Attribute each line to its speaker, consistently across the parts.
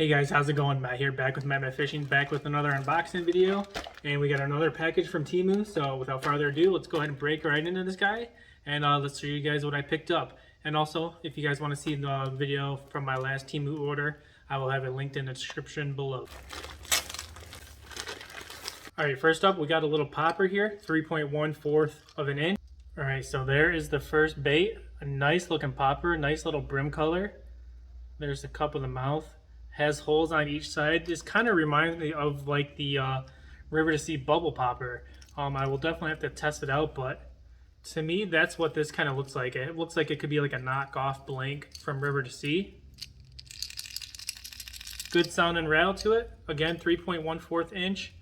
Speaker 1: Hey guys, how's it going? Matt here, back with Matt Fishing, back with another unboxing video, and we got another package from Temu. So without further ado, let's go ahead and break right into this guy, and let's show you guys what I picked up. And also, if you guys want to see the video from my last Temu order, I will have it linked in the description below. Alright, first up, we got a little popper here, 3.14 of an inch. Alright, so there is the first bait, a nice looking popper, nice little brim color. There's the cup of the mouth. Has holes on each side. This kind of reminds me of like the River to Sea bubble popper. I will definitely have to test it out, but to me that's what this kind of looks like. It looks like it could be like a knockoff blank from River to Sea. Good sound and rattle to it. Again, 3.14 inch,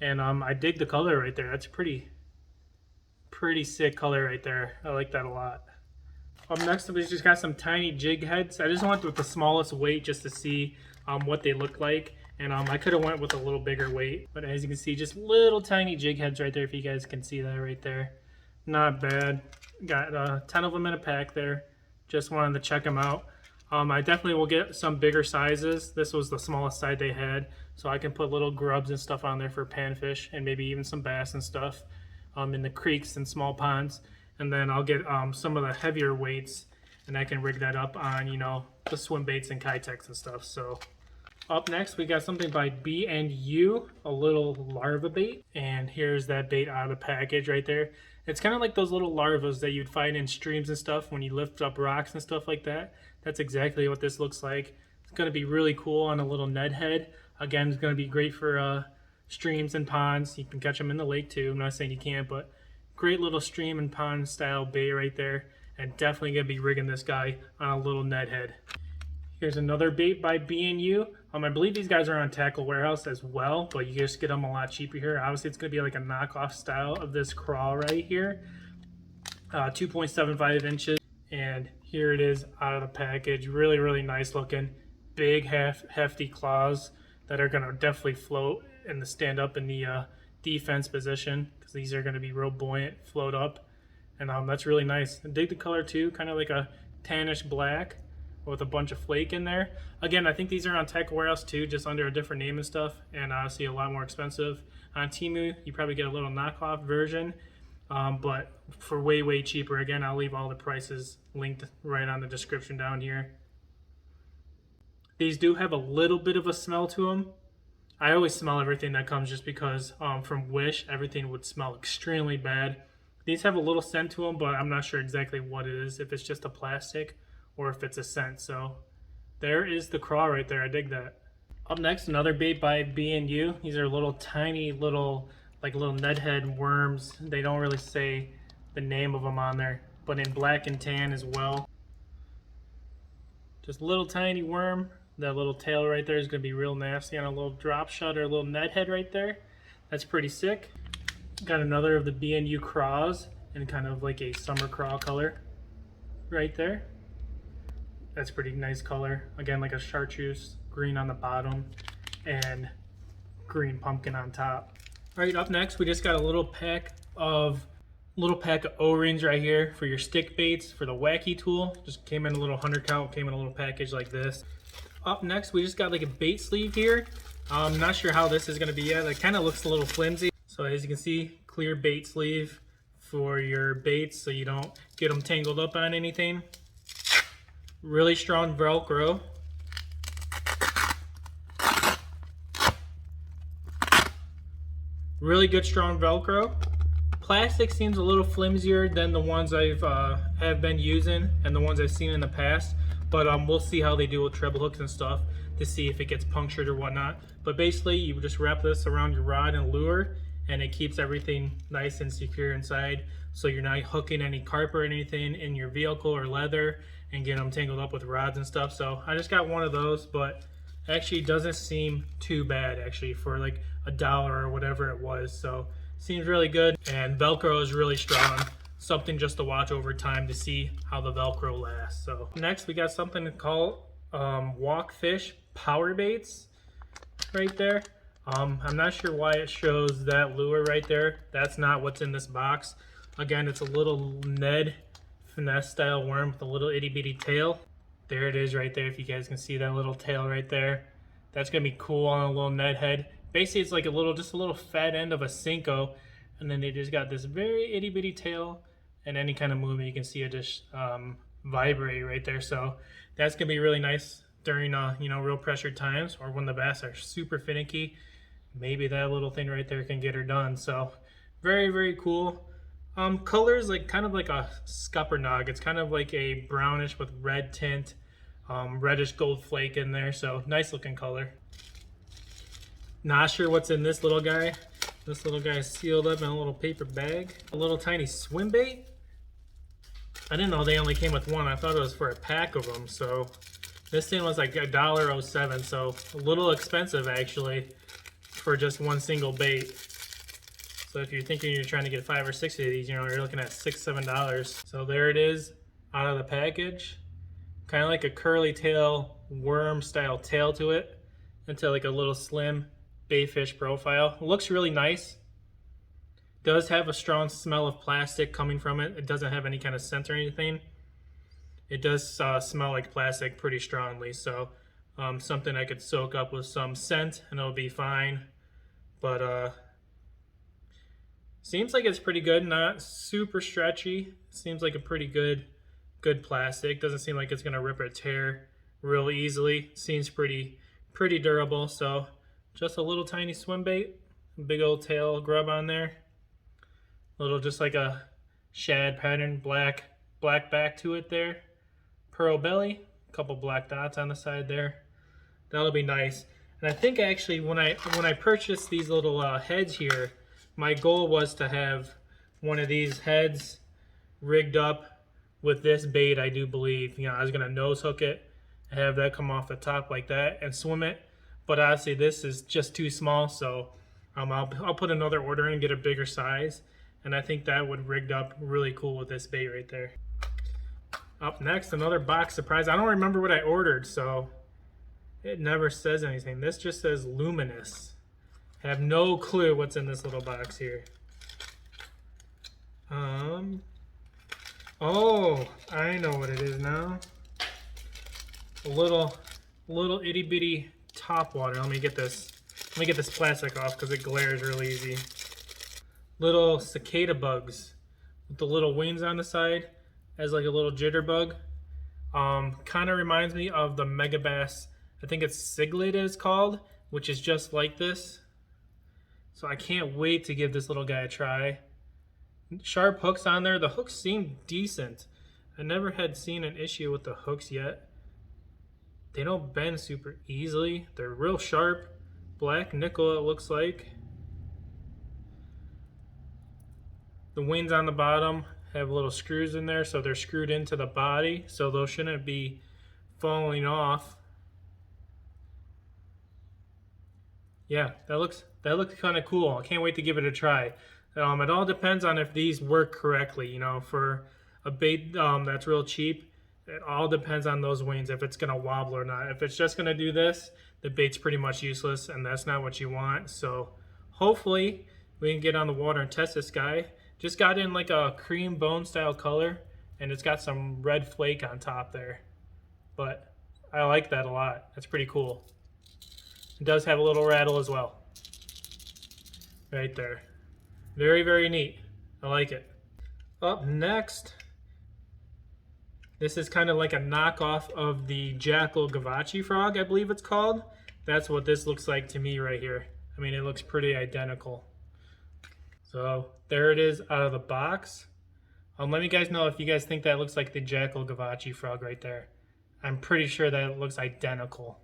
Speaker 1: and I dig the color right there. That's pretty sick color right there. I like that a lot. Up next, we just got some tiny jig heads. I just went with the smallest weight just to see what they look like. And I could have went with a little bigger weight. But as you can see, just little tiny jig heads right there, if you guys can see that right there. Not bad. Got 10 of them in a pack there. Just wanted to check them out. I definitely will get some bigger sizes. This was the smallest size they had. So I can put little grubs and stuff on there for panfish and maybe even some bass and stuff in the creeks and small ponds. And then I'll get some of the heavier weights, and I can rig that up on, you know, the swim baits and kitex and stuff. So up next, we got something by B&U, a little larva bait. And here's that bait out of the package right there. It's kind of like those little larvas that you'd find in streams and stuff when you lift up rocks and stuff like that. That's exactly what this looks like. It's going to be really cool on a little Ned head. Again, it's going to be great for streams and ponds. You can catch them in the lake too. I'm not saying you can't, but great little stream and pond style bait right there, and definitely gonna be rigging this guy on a little Ned head. Here's another bait by B&U. I believe these guys are on Tackle Warehouse as well, but you just get them a lot cheaper here. Obviously, it's gonna be like a knockoff style of this craw right here. 2.75 inches, and here it is out of the package. Really nice looking, big hefty claws that are gonna definitely float and stand up in the defense position, because these are going to be real buoyant, float up, and that's really nice. I dig the color too, kind of like a tannish black with a bunch of flake in there. Again, I think these are on Tackle Warehouse too, just under a different name and stuff, and obviously a lot more expensive. On Temu, you probably get a little knockoff version, but for way cheaper. Again, I'll leave all the prices linked right on the description down here. These do have a little bit of a smell to them. I always smell everything that comes, just because from Wish, everything would smell extremely bad. These have a little scent to them, but I'm not sure exactly what it is, if it's just a plastic or if it's a scent. So there is the craw right there. I dig that. Up next, another bait by B&U. These are little tiny little Ned head worms. They don't really say the name of them on there, but in black and tan as well. Just little tiny worm. That little tail right there is going to be real nasty on a little drop shot or a little Ned head right there. That's pretty sick. Got another of the B&U Craws in kind of like a summer craw color right there. That's pretty nice color. Again, like a chartreuse, green on the bottom and green pumpkin on top. All right, up next, we just got a little pack of O-rings right here for your stick baits for the wacky tool. Just came in a little 100 count, came in a little package like this. Up next, we just got like a bait sleeve here. I'm not sure how this is going to be yet. It kind of looks a little flimsy. So as you can see, clear bait sleeve for your baits so you don't get them tangled up on anything. Really strong Velcro. Really good strong Velcro. Plastic seems a little flimsier than the ones have been using and the ones I've seen in the past. But we'll see how they do with treble hooks and stuff to see if it gets punctured or whatnot. But basically, you just wrap this around your rod and lure, and it keeps everything nice and secure inside. So you're not hooking any carp or anything in your vehicle or leather and get them tangled up with rods and stuff. So I just got one of those, but actually doesn't seem too bad actually for like $1 or whatever it was. So seems really good, and Velcro is really strong. Something just to watch over time to see how the Velcro lasts. So next, we got something called walk fish power baits right there. I'm not sure why it shows that lure right there. That's not what's in this box. Again, it's a little Ned finesse style worm with a little itty bitty tail. There it is right there, if you guys can see that little tail right there. That's gonna be cool on a little Ned head. Basically, it's like just a little fat end of a Cinco, and then they just got this very itty bitty tail, and any kind of movement you can see it just vibrate right there. So that's gonna be really nice during real pressured times, or when the bass are super finicky. Maybe that little thing right there can get her done. So very, very cool. Colors like kind of like a scuppernong. It's kind of like a brownish with red tint, reddish gold flake in there. So nice looking color. Not sure what's in this little guy. This little guy is sealed up in a little paper bag. A little tiny swim bait. I didn't know they only came with one. I thought it was for a pack of them. So this thing was like $1.07. So a little expensive actually for just one single bait. So if you're thinking you're trying to get 5 or 6 of these, you're looking at $6-7. So there it is out of the package. Kind of like a curly tail worm style tail to it, into like a little slim bayfish profile. Looks really nice. Does have a strong smell of plastic coming from it. It doesn't have any kind of scent or anything. It does smell like plastic pretty strongly. So something I could soak up with some scent and it'll be fine. But seems like it's pretty good, not super stretchy. Seems like a pretty good plastic. Doesn't seem like it's gonna rip or tear real easily. Seems pretty durable. So just a little tiny swim bait, big old tail grub on there. Little just like a shad pattern, black back to it there. Pearl belly, a couple black dots on the side there. That'll be nice. And I think actually when I purchased these little heads here, my goal was to have one of these heads rigged up with this bait, I do believe. I was gonna nose hook it, have that come off the top like that and swim it. But obviously this is just too small, so I'll put another order in and get a bigger size. And I think that would rigged up really cool with this bait right there. Up next, another box surprise. I don't remember what I ordered, so it never says anything. This just says luminous. I have no clue what's in this little box here. Oh, I know what it is now. A little itty bitty top water. Let me get this plastic off because it glares really easy. Little cicada bugs with the little wings on the side as like a little jitterbug. Kind of reminds me of the megabass. I think it's cicada it's called, which is just like this. So I can't wait to give this little guy a try. Sharp hooks on there. The hooks seem decent. I never had seen an issue with the hooks yet. They don't bend super easily. They're real sharp. Black nickel it looks like. The wings on the bottom have little screws in there, so they're screwed into the body, so those shouldn't be falling off. Yeah, that looks kind of cool. I can't wait to give it a try. It all depends on if these work correctly. For a bait that's real cheap, it all depends on those wings, if it's gonna wobble or not. If it's just gonna do this, the bait's pretty much useless, and that's not what you want. So hopefully we can get on the water and test this guy. Just got in like a cream bone style color, and it's got some red flake on top there. But I like that a lot. That's pretty cool. It does have a little rattle as well. Right there. Very, very neat. I like it. Up next, this is kind of like a knockoff of the jackal gavachi frog, I believe it's called. That's what this looks like to me right here. I mean, it looks pretty identical. So there it is out of the box. Let me guys know if you guys think that looks like the jackal gavachi frog right there. I'm pretty sure that it looks identical.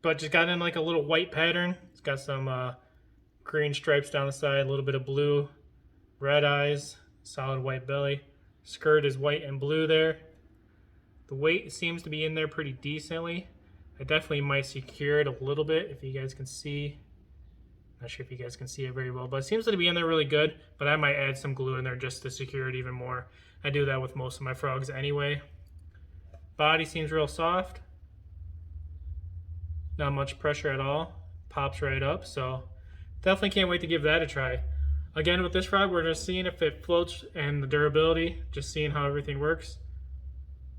Speaker 1: But just got in like a little white pattern. It's got some green stripes down the side, a little bit of blue, red eyes, solid white belly. Skirt is white and blue there. The weight seems to be in there pretty decently. I definitely might secure it a little bit if you guys can see. Not sure if you guys can see it very well, but it seems to be in there really good, but I might add some glue in there just to secure it even more. I do that with most of my frogs anyway. Body seems real soft. Not much pressure at all. Pops right up, so definitely can't wait to give that a try. Again, with this frog, we're just seeing if it floats and the durability, just seeing how everything works.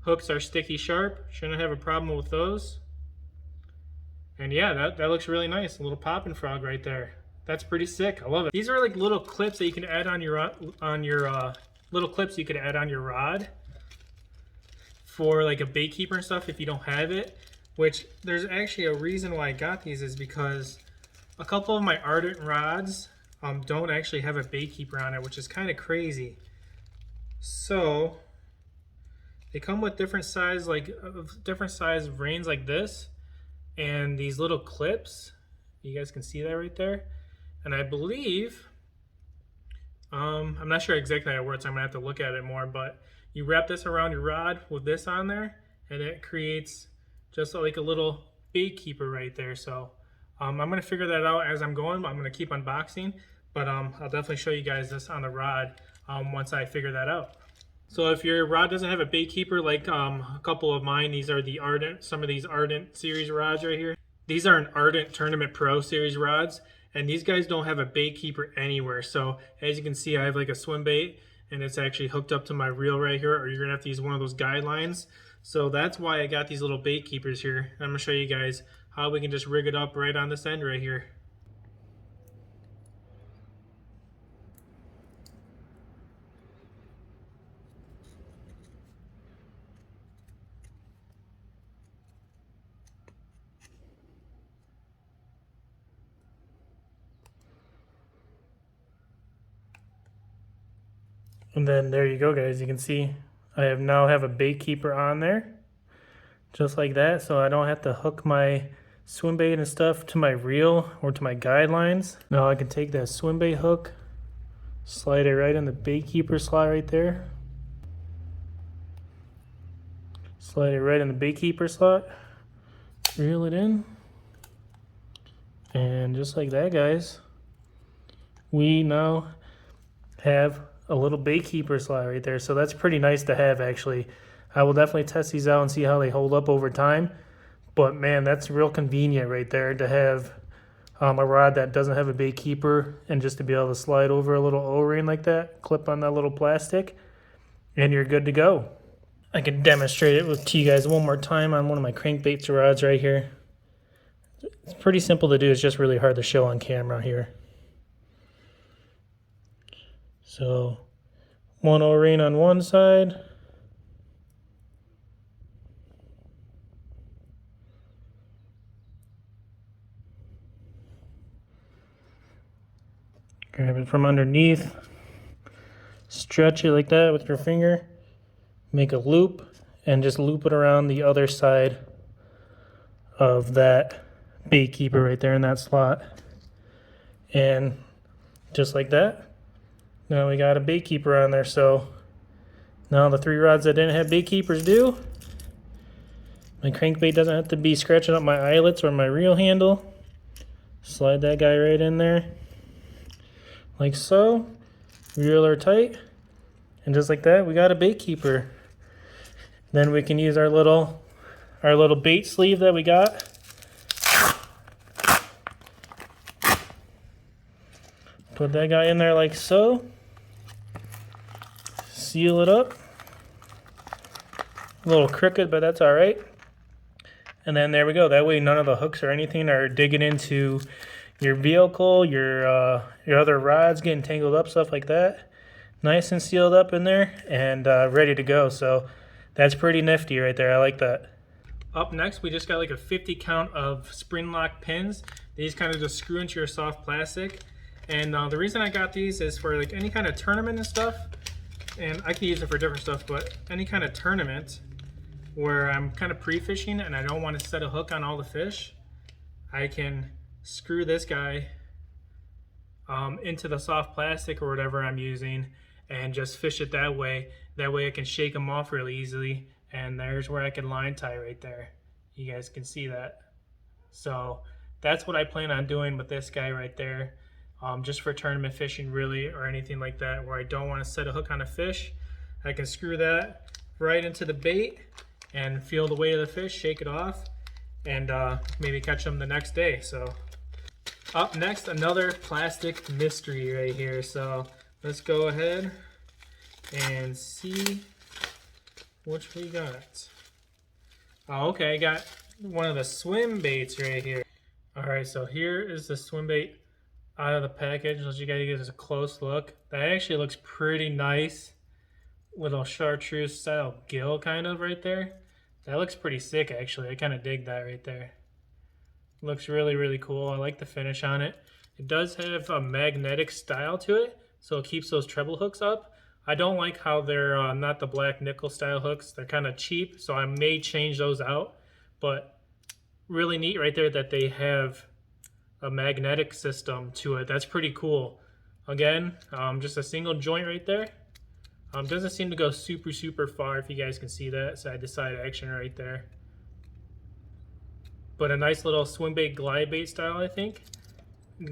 Speaker 1: Hooks are sticky sharp, shouldn't have a problem with those. And yeah, that looks really nice. A little popping frog right there. That's pretty sick. I love it. These are like little clips that you can add on your little clips you could add on your rod for like a bait keeper and stuff if you don't have it. Which there's actually a reason why I got these is because a couple of my ardent rods don't actually have a bait keeper on it, which is kind of crazy. So they come with different size reins like this, and these little clips. You guys can see that right there. And I believe, I'm not sure exactly how it works. I'm gonna have to look at it more. But you wrap this around your rod with this on there, and it creates just like a little bait keeper right there. So I'm gonna figure that out as I'm going. I'm gonna keep unboxing, but I'll definitely show you guys this on the rod once I figure that out. So if your rod doesn't have a bait keeper, like a couple of mine, these are the Ardent, some of these Ardent series rods right here. These are an Ardent Tournament Pro series rods, and these guys don't have a bait keeper anywhere. So as you can see, I have like a swim bait, and it's actually hooked up to my reel right here, or you're gonna have to use one of those guidelines. So that's why I got these little bait keepers here. I'm gonna show you guys how we can just rig it up right on this end right here. And then there you go, guys. You can see I now have a bait keeper on there, just like that. So I don't have to hook my swim bait and stuff to my reel or to my guidelines. Now I can take that swim bait hook, slide it right in the bait keeper slot right there. Slide it right in the bait keeper slot, reel it in, and just like that, guys, we now have a little bait keeper slot right there. So that's pretty nice to have, actually. I will definitely test these out and see how they hold up over time. But man, that's real convenient right there to have a rod that doesn't have a bait keeper, and just to be able to slide over a little O-ring like that, clip on that little plastic, and you're good to go. I can demonstrate it to you guys one more time on one of my crankbait rods right here. It's pretty simple to do. It's just really hard to show on camera here. So one O-ring on one side, grab it from underneath, stretch it like that with your finger, make a loop, and just loop it around the other side of that bait keeper right there in that slot. And just like that, now we got a bait keeper on there. So now the 3 rods that didn't have bait keepers do. My crankbait doesn't have to be scratching up my eyelets or my reel handle. Slide that guy right in there, like so. Reel her tight, and just like that, we got a bait keeper. Then we can use our little bait sleeve that we got. Put that guy in there like so. Seal it up. A little crooked, but that's all right. And then there we go. That way none of the hooks or anything are digging into your vehicle, your other rods getting tangled up, stuff like that. Nice and sealed up in there, and ready to go. So that's pretty nifty right there. I like that. Up next, we just got like a 50 count of spring lock pins. These kind of just screw into your soft plastic. And the reason I got these is for like any kind of tournament and stuff. And I can use it for different stuff, but any kind of tournament where I'm kind of pre-fishing and I don't want to set a hook on all the fish, I can screw this guy into the soft plastic or whatever I'm using and just fish it that way. That way I can shake them off really easily, and there's where I can line tie right there. You guys can see that. So that's what I plan on doing with this guy right there. Just for tournament fishing really, or anything like that where I don't want to set a hook on a fish. I can screw that right into the bait and feel the weight of the fish, shake it off, and maybe catch them the next day. So up next, another plastic mystery right here. So let's go ahead and see what we got. Oh, okay, I got one of the swim baits right here. All right, so here is the swim bait out of the package. Let you guys get a close look. That actually looks pretty nice. Little chartreuse style gill kind of right there. That looks pretty sick actually. I kind of dig that right there. Looks really, really cool. I like the finish on it. It does have a magnetic style to it, so it keeps those treble hooks up. I don't like how they're not the black nickel style hooks. They're kind of cheap, so I may change those out. But really neat right there that they have a magnetic system to it. That's pretty cool. Again, just a single joint right there. Doesn't seem to go super, super far, if you guys can see that side to side action right there. But a nice little swim bait, glide bait style, I think.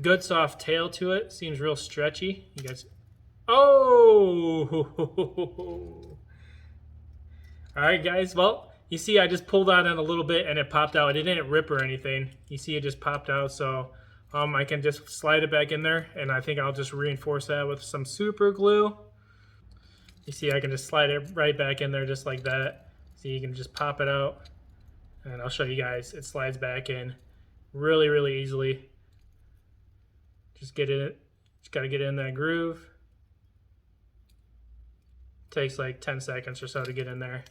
Speaker 1: Good soft tail to it. Seems real stretchy. You guys. Oh! All right, guys. Well, you see, I just pulled on it a little bit and it popped out. It didn't rip or anything. You see, it just popped out. So I can just slide it back in there, and I think I'll just reinforce that with some super glue. You see, I can just slide it right back in there just like that. See, you can just pop it out. And I'll show you guys. It slides back in really, really easily. Just get it. Just got to get in that groove. Takes like 10 seconds or so to get in there.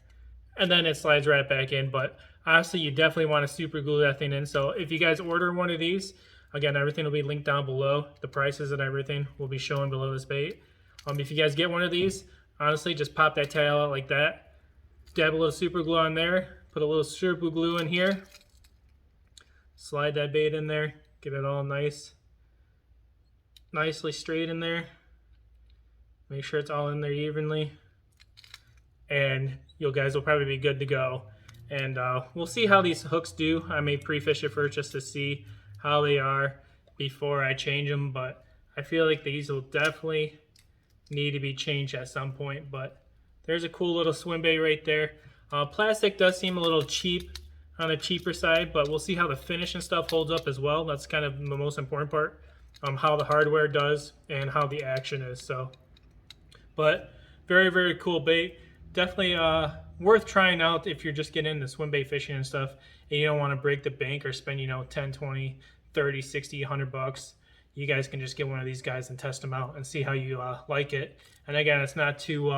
Speaker 1: And then it slides right back in. But obviously, you definitely want to super glue that thing in. So if you guys order one of these, again, everything will be linked down below. The prices and everything will be shown below this bait. If you guys get one of these, honestly, just pop that tail out like that. Dab a little super glue on there. Put a little super glue in here. Slide that bait in there. Get it all nicely straight in there. Make sure it's all in there evenly. And you guys will probably be good to go. And we'll see how these hooks do. I may pre-fish it first just to see how they are before I change them. But I feel like these will definitely need to be changed at some point. But there's a cool little swim bait right there. Plastic does seem a little cheap, on the cheaper side, but we'll see how the finish and stuff holds up as well. That's kind of the most important part, how the hardware does and how the action is. So, but very, very cool bait. Definitely worth trying out if you're just getting into swim bait fishing and stuff and you don't want to break the bank or spend, 10, 20, 30, 60, 100 bucks. You guys can just get one of these guys and test them out and see how you like it. And again, it's not too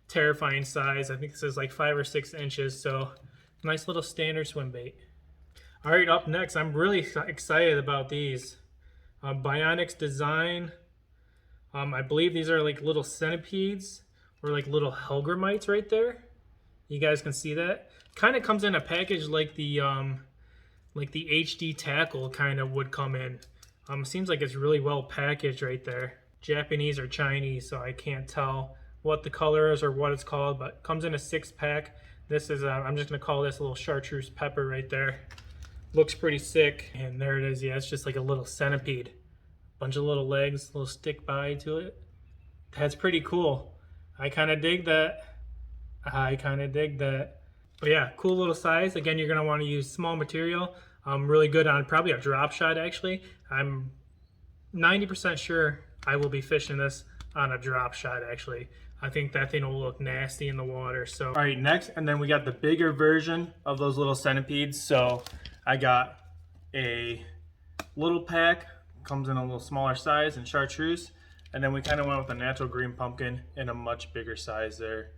Speaker 1: terrifying size. I think this is like 5 or 6 inches, so nice little standard swim bait. All right, up next, I'm really excited about these. Bionics design. I believe these are like little centipedes or like little helgramites right there. You guys can see that. Kind of comes in a package like the HD tackle kind of would come in. Seems like it's really well packaged right there. Japanese or Chinese, so I can't tell what the color is or what it's called, but comes in a 6-pack. This is I'm just gonna call this a little chartreuse pepper right there. Looks pretty sick. And there it is. Yeah, it's just like a little centipede. Bunch of little legs, little stick by to it. That's pretty cool. I kind of dig that. But yeah, cool little size. Again, you're gonna want to use small material. Really good on probably a drop shot actually. I'm 90% sure I will be fishing this on a drop shot actually. I think that thing will look nasty in the water. So, all right, next, and then we got the bigger version of those little centipedes. So I got a little pack, comes in a little smaller size and chartreuse, and then we kind of went with a natural green pumpkin in a much bigger size there.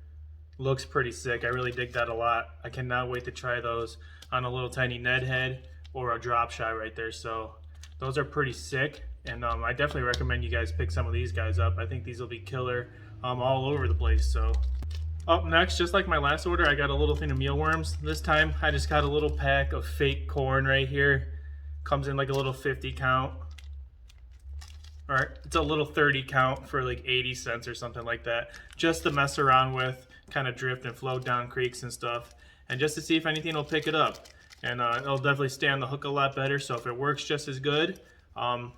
Speaker 1: Looks pretty sick. I really dig that a lot. I cannot wait to try those on a little tiny Ned head or a drop shot right there. So those are pretty sick, and I definitely recommend you guys pick some of these guys up. I think these will be killer all over the place. So up next, just like my last order, I got a little thing of mealworms. This time I just got a little pack of fake corn right here. Comes in like a little 50 count. All right, it's a little 30 count for like 80 cents or something like that, just to mess around with, kind of drift and float down creeks and stuff, and just to see if anything will pick it up. And it'll definitely stay on the hook a lot better, so if it works just as good,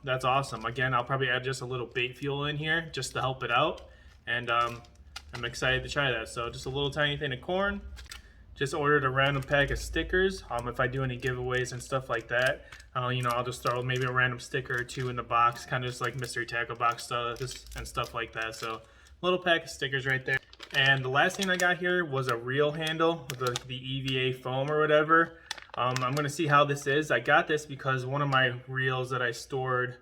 Speaker 1: that's awesome. Again, I'll probably add just a little bait fuel in here just to help it out, and I'm excited to try that. So just a little tiny thing of corn. Just ordered a random pack of stickers. If I do any giveaways and stuff like that, I'll just throw maybe a random sticker or two in the box, kind of just like mystery tackle box stuff and stuff like that. So little pack of stickers right there. And the last thing I got here was a reel handle with the EVA foam or whatever. I'm gonna see how this is. I got this because one of my reels that I stored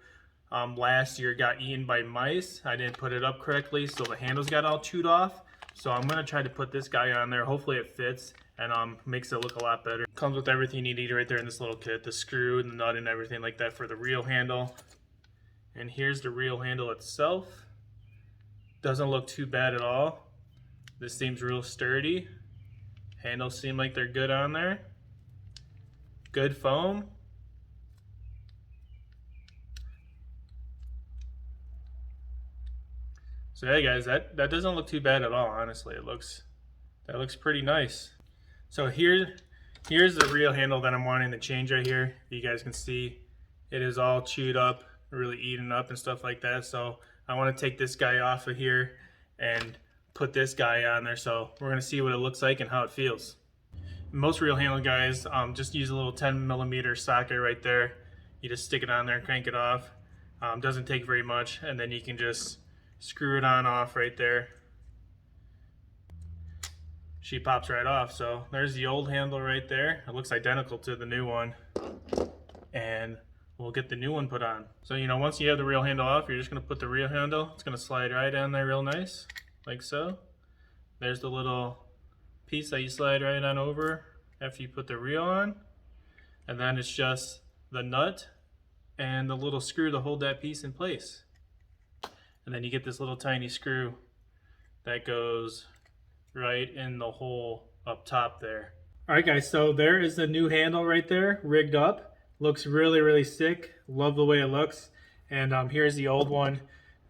Speaker 1: last year got eaten by mice. I didn't put it up correctly, so the handles got all chewed off. So I'm gonna try to put this guy on there. Hopefully it fits and makes it look a lot better. Comes with everything you need right there in this little kit, the screw and the nut and everything like that for the reel handle. And here's the reel handle itself. Doesn't look too bad at all. This seems real sturdy. Handles seem like they're good on there. Good foam. So hey guys, that doesn't look too bad at all, honestly. That looks pretty nice. So here's the reel handle that I'm wanting to change right here. You guys can see it is all chewed up, really eaten up and stuff like that. So I want to take this guy off of here and put this guy on there. So we're going to see what it looks like and how it feels. Most reel handle guys just use a little 10mm socket right there. You just stick it on there and crank it off. Doesn't take very much, and then you can just screw it on off right there. She pops right off. So there's the old handle right there. It looks identical to the new one, and we'll get the new one put on. So once you have the reel handle off, you're just going to put the reel handle. It's going to slide right on there real nice, like so. There's the little piece that you slide right on over after you put the reel on, and then it's just the nut and the little screw to hold that piece in place. And then you get this little tiny screw that goes right in the hole up top there. All right guys, so there is the new handle right there, rigged up. Looks really sick. Love the way it looks. And here's the old one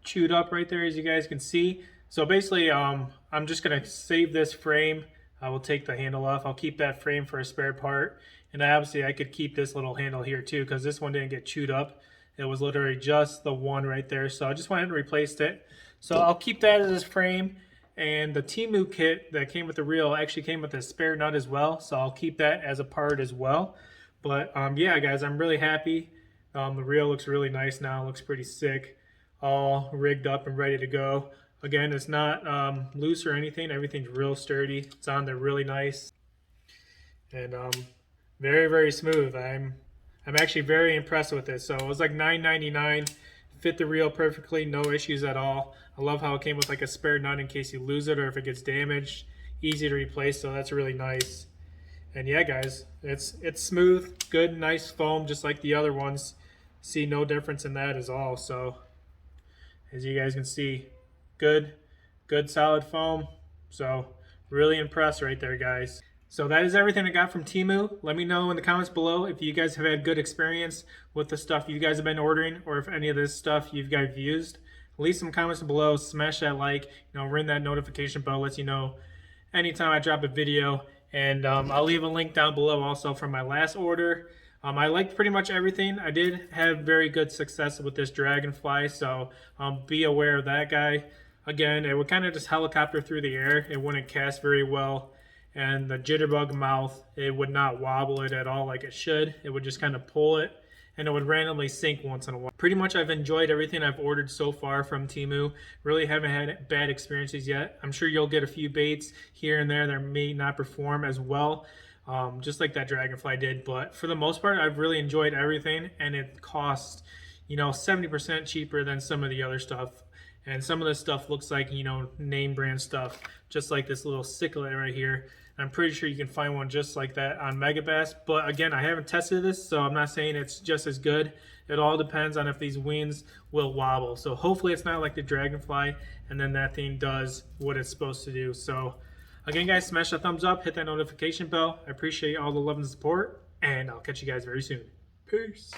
Speaker 1: chewed up right there, as you guys can see. So basically I'm just gonna save this frame. I will take the handle off. I'll keep that frame for a spare part. And obviously I could keep this little handle here too, because this one didn't get chewed up. It was literally just the one right there. So I just went ahead and replaced it. So I'll keep that as this frame. And the Temu kit that came with the reel actually came with a spare nut as well. So I'll keep that as a part as well. But yeah guys, I'm really happy. The reel looks really nice now. It looks pretty sick. All rigged up and ready to go. Again, it's not loose or anything. Everything's real sturdy. It's on there really nice. And very smooth. I'm actually very impressed with it. So it was like $9.99. Fit the reel perfectly, no issues at all. I love how it came with like a spare nut in case you lose it or if it gets damaged. Easy to replace, so that's really nice. And yeah guys, it's smooth, good, nice foam just like the other ones. See no difference in that at all. So as you guys can see, good solid foam. So really impressed right there guys. So that is everything I got from Temu. Let me know in the comments below if you guys have had good experience with the stuff you guys have been ordering, or if any of this stuff you guys used. Leave some comments below, smash that like, ring that notification bell, lets you know anytime I drop a video. And I'll leave a link down below also for my last order. I liked pretty much everything. I did have very good success with this dragonfly, so be aware of that guy. Again, it would kind of just helicopter through the air. It wouldn't cast very well. And the jitterbug mouth, it would not wobble it at all like it should. It would just kind of pull it, and it would randomly sink once in a while. Pretty much I've enjoyed everything I've ordered so far from Temu. Really haven't had bad experiences yet. I'm sure you'll get a few baits here and there that may not perform as well, just like that dragonfly did. But for the most part, I've really enjoyed everything, and it costs 70% cheaper than some of the other stuff. And some of this stuff looks like, name brand stuff, just like this little cicada right here. I'm pretty sure you can find one just like that on Megabass. But again, I haven't tested this, so I'm not saying it's just as good. It all depends on if these wings will wobble. So hopefully it's not like the dragonfly, and then that thing does what it's supposed to do. So again, guys, smash that thumbs up, hit that notification bell. I appreciate all the love and support, and I'll catch you guys very soon. Peace.